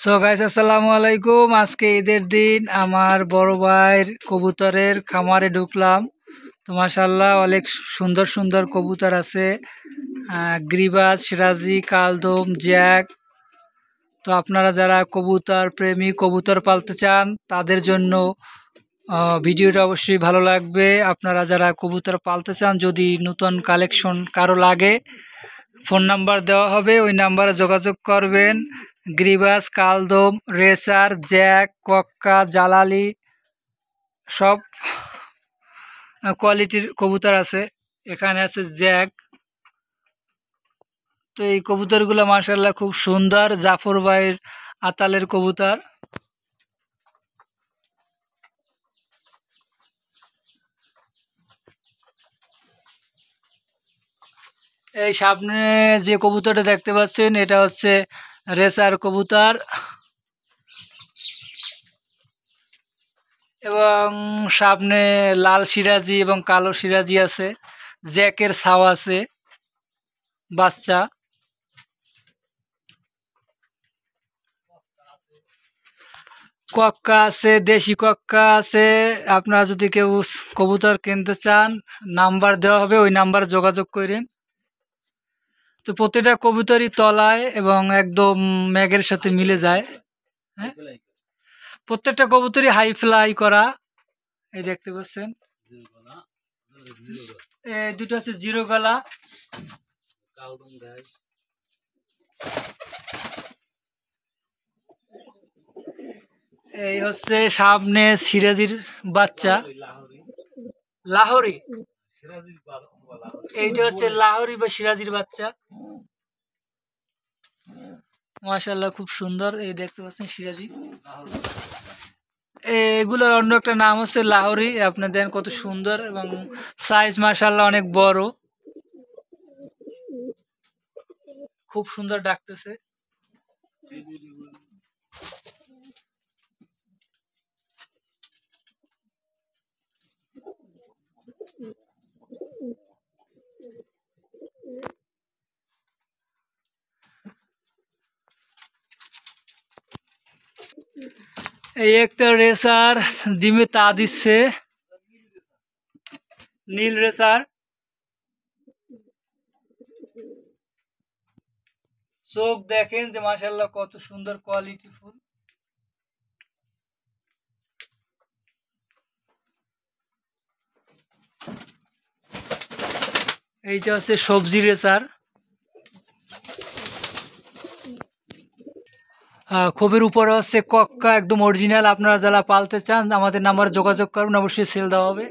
So guys, আসসালামু আলাইকুম। আজকে ঈদের দিন আমার বড় ভাইয়ের কবুতরের খামারে ঢুকলাম। তো মাশাআল্লাহ অনেক সুন্দর সুন্দর কবুতর আছে। গ্রিবাজ, সিরাজি, কালদম, জ্যাক। তো আপনারা যারা কবুতর প্রেমী, কবুতর পালতে চান তাদের জন্য ভিডিওটা অবশ্যই ভালো লাগবে। আপনারা যারা কবুতর পালতে চান, যদি নতুন কালেকশন কারো লাগে, ফোন নাম্বার দেওয়া হবে, ওই নাম্বারে যোগাযোগ করবেন। গ্রিবাস, কালদম, রেসার, জ্যাক, কক্কা, জালালি সব কোয়ালিটির কবুতর আছে। এখানে আছে জ্যাক। তো এই কবুতরগুলো মাশাআল্লাহ খুব সুন্দর, জাফর ভাইয়ের আতালের কবুতর। এই সামনে যে কবুতরটা দেখতে পাচ্ছেন, এটা হচ্ছে রেসার কবুতর, এবং সামনে লাল সিরাজি এবং কালো সিরাজি আছে। জ্যাকের ছাও আছে, বাচ্চা। কক্কা আছে, দেশি কক্কা আছে। আপনারা যদি কেউ কবুতর কিনতে চান, নাম্বার দেওয়া হবে, ওই নাম্বারে যোগাযোগ করেন। তো প্রতিটা কবুতরই তলায় এবং একদম ম্যাগের সাথে মিলে যায়। হ্যাঁ, প্রত্যেকটা কবুতরই হাই ফ্লাই করা। এই দেখতে পাচ্ছেন, দুটো আছে জিরো গলা। এই হচ্ছে সামনে সিরাজির বাচ্চা, লাহোরি। এইটা হচ্ছে লাহোরি বা সিরাজির বাচ্চা। মাশাআল্লাহ খুব সুন্দর। এই দেখতে পাচ্ছেন সিরাজি। এগুলোর অন্য একটা নাম হচ্ছে লাহোরি। আপনি দেন কত সুন্দর, এবং সাইজ মাশাআল্লাহ অনেক বড়, খুব সুন্দর ডাকতেছে। এই একটা রেসার ডিমে তা দিচ্ছে, নীল রেসার। চোখ দেখেন যে মাশাআল্লাহ কত সুন্দর কোয়ালিটি ফুল। এইটা হচ্ছে সবজি রেসার। খোপের উপরে হচ্ছে কক্কা, একদম অরিজিনাল। আপনারা যারা পালতে চান আমাদের নাম্বারে যোগাযোগ করুন, অবশ্যই সেল দেওয়া হবে।